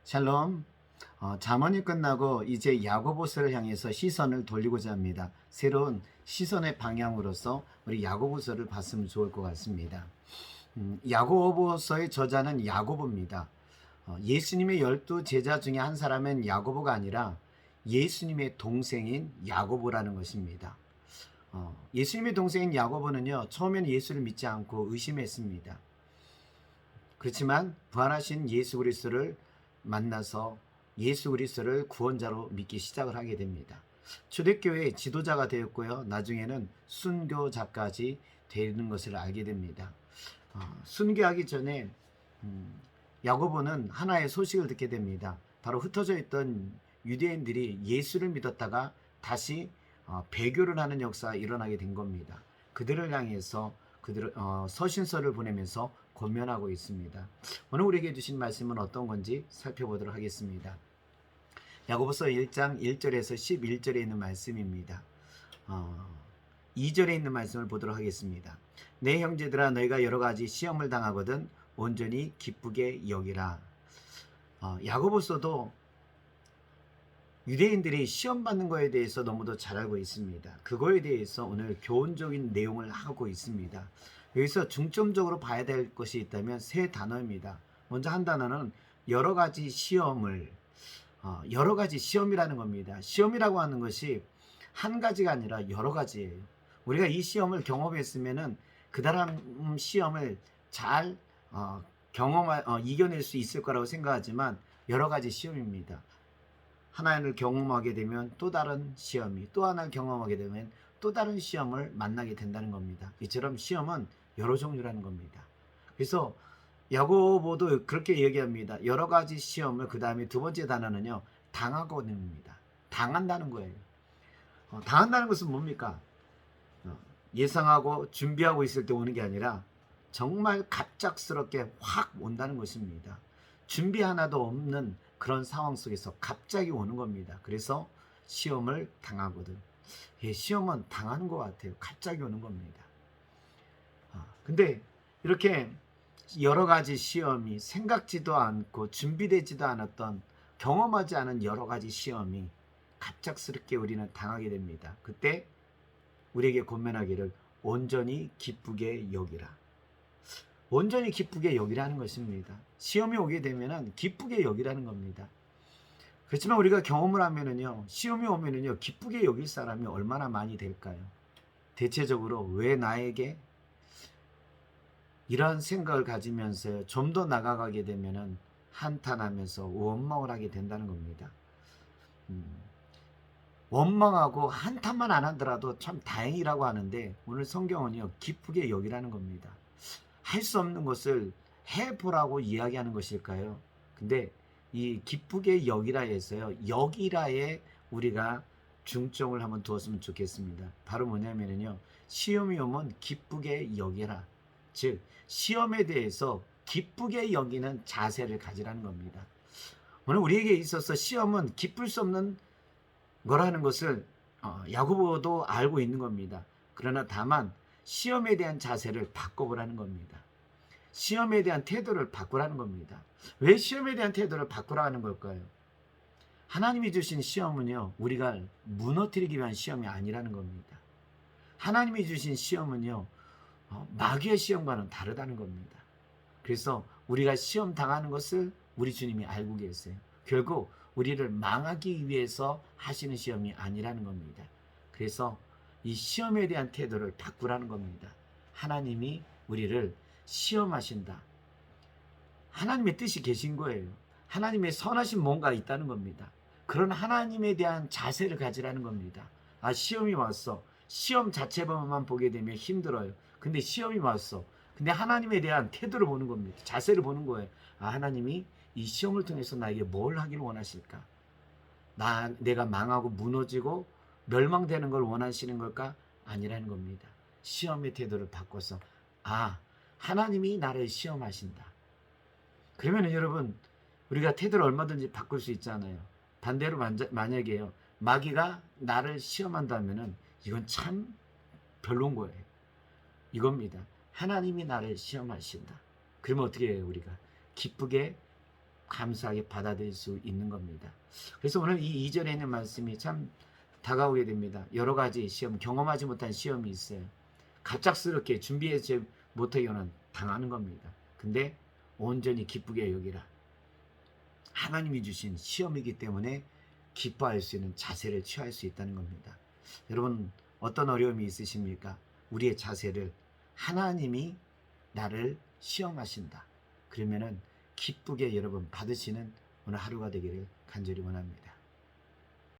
샬롬. 잠언이 끝나고 이제 야고보서를 향해서 시선을 돌리고자 합니다. 새로운 시선의 방향으로서 우리 야고보서를 봤으면 좋을 것 같습니다. 야고보서의 저자는 야고보입니다. 예수님의 12제자 중에 한 사람은 야고보가 아니라 예수님의 동생인 야고보라는 것입니다. 예수님의 동생인 야고보는요, 처음에는 예수를 믿지 않고 의심했습니다. 그렇지만 부활하신 예수 그리스도를 만나서 예수 그리스도를 구원자로 믿기 시작을 하게 됩니다. 초대교회의 지도자가 되었고요. 나중에는 순교자까지 되는 것을 알게 됩니다. 순교하기 전에 야고보는 하나의 소식을 듣게 됩니다. 바로 흩어져 있던 유대인들이 예수를 믿었다가 다시 배교를 하는 역사가 일어나게 된 겁니다. 그들을 향해서 서신서를 보내면서 권면하고 있습니다. 오늘 우리에게 주신 말씀은 어떤 건지 살펴보도록 하겠습니다. 야고보서 1장 1절에서 11절에 있는 말씀입니다. 2절에 있는 말씀을 보도록 하겠습니다. 내 형제들아, 너희가 여러 가지 시험을 당하거든 온전히 기쁘게 여기라. 야고보서도 유대인들이 시험 받는 것에 대해서 너무도 잘 알고 있습니다. 그거에 대해서 오늘 교훈적인 내용을 하고 있습니다. 여기서 중점적으로 봐야 될 것이 있다면 세 단어입니다. 먼저 한 단어는 여러 가지 시험을, 여러 가지 시험이라는 겁니다. 시험이라고 하는 것이 한 가지가 아니라 여러 가지예요. 우리가 이 시험을 경험했으면은 그 다음 시험을 잘 이겨낼 수 있을 거라고 생각하지만 여러 가지 시험입니다. 하나를 경험하게 되면 또 다른 시험이, 또 하나를 경험하게 되면 또 다른 시험을 만나게 된다는 겁니다. 이처럼 시험은 여러 종류라는 겁니다. 그래서 야고보도 그렇게 얘기합니다. 여러 가지 시험을, 그 다음에 두 번째 단어는요, 당하거든입니다. 당한다는 거예요. 당한다는 것은 뭡니까? 예상하고 준비하고 있을 때 오는 게 아니라 정말 갑작스럽게 확 온다는 것입니다. 준비 하나도 없는 그런 상황 속에서 갑자기 오는 겁니다. 그래서 시험을 당하거든. 시험은 당하는 것 같아요. 갑자기 오는 겁니다. 근데 이렇게 여러 가지 시험이 생각지도 않고 준비되지도 않았던, 경험하지 않은 여러 가지 시험이 갑작스럽게 우리는 당하게 됩니다. 그때 우리에게 권면하기를 온전히 기쁘게 여기라. 온전히 기쁘게 여기라는 것입니다. 시험이 오게 되면 기쁘게 여기라는 겁니다. 그렇지만 우리가 경험을 하면은요, 시험이 오면은요, 기쁘게 여길 사람이 얼마나 많이 될까요? 대체적으로 왜 나에게 이런 생각을 가지면서 좀 더 나아가게 되면은 한탄하면서 원망을 하게 된다는 겁니다. 원망하고 한탄만 안 하더라도 참 다행이라고 하는데 오늘 성경은요, 기쁘게 여기라는 겁니다. 할 수 없는 것을 해보라고 이야기하는 것일까요? 근데 이 기쁘게 여기라 해서요, 여기라에 우리가 중점을 한번 두었으면 좋겠습니다. 바로 뭐냐면요, 시험이 오면 기쁘게 여기라. 즉 시험에 대해서 기쁘게 여기는 자세를 가지라는 겁니다. 오늘 우리에게 있어서 시험은 기쁠 수 없는 거라는 것을 야고보도 알고 있는 겁니다. 그러나 다만 시험에 대한 자세를 바꿔보라는 겁니다. 시험에 대한 태도를 바꾸라는 겁니다. 왜 시험에 대한 태도를 바꾸라는 걸까요? 하나님이 주신 시험은요, 우리가 무너뜨리기 위한 시험이 아니라는 겁니다. 하나님이 주신 시험은요, 마귀의 시험과는 다르다는 겁니다. 그래서 우리가 시험 당하는 것을 우리 주님이 알고 계세요. 결국 우리를 망하기 위해서 하시는 시험이 아니라는 겁니다. 그래서 이 시험에 대한 태도를 바꾸라는 겁니다. 하나님이 우리를 시험하신다. 하나님의 뜻이 계신 거예요. 하나님의 선하신 뭔가 있다는 겁니다. 그런 하나님에 대한 자세를 가지라는 겁니다. 시험이 왔어. 시험 자체만 보게 되면 힘들어요. 근데 시험이 왔어. 근데 하나님에 대한 태도를 보는 겁니다. 자세를 보는 거예요. 하나님이 이 시험을 통해서 나에게 뭘 하기를 원하실까? 내가 망하고 무너지고 멸망되는 걸 원하시는 걸까? 아니라는 겁니다. 시험의 태도를 바꿔서 하나님이 나를 시험하신다. 그러면 여러분, 우리가 태도를 얼마든지 바꿀 수 있잖아요. 반대로 만약에요, 마귀가 나를 시험한다면은 이건 참 별론 거예요. 이겁니다. 하나님이 나를 시험하신다. 그러면 어떻게 해요? 우리가 기쁘게 감사하게 받아들일 수 있는 겁니다. 그래서 오늘 이 2절에 있는 말씀이 참 다가오게 됩니다. 여러 가지 시험, 경험하지 못한 시험이 있어요. 갑작스럽게 준비하지 못하고는 당하는 겁니다. 근데 온전히 기쁘게 여기라. 하나님이 주신 시험이기 때문에 기뻐할 수 있는 자세를 취할 수 있다는 겁니다. 여러분 어떤 어려움이 있으십니까? 우리의 자세를 하나님이 나를 시험하신다. 그러면은 기쁘게 여러분 받으시는 오늘 하루가 되기를 간절히 원합니다.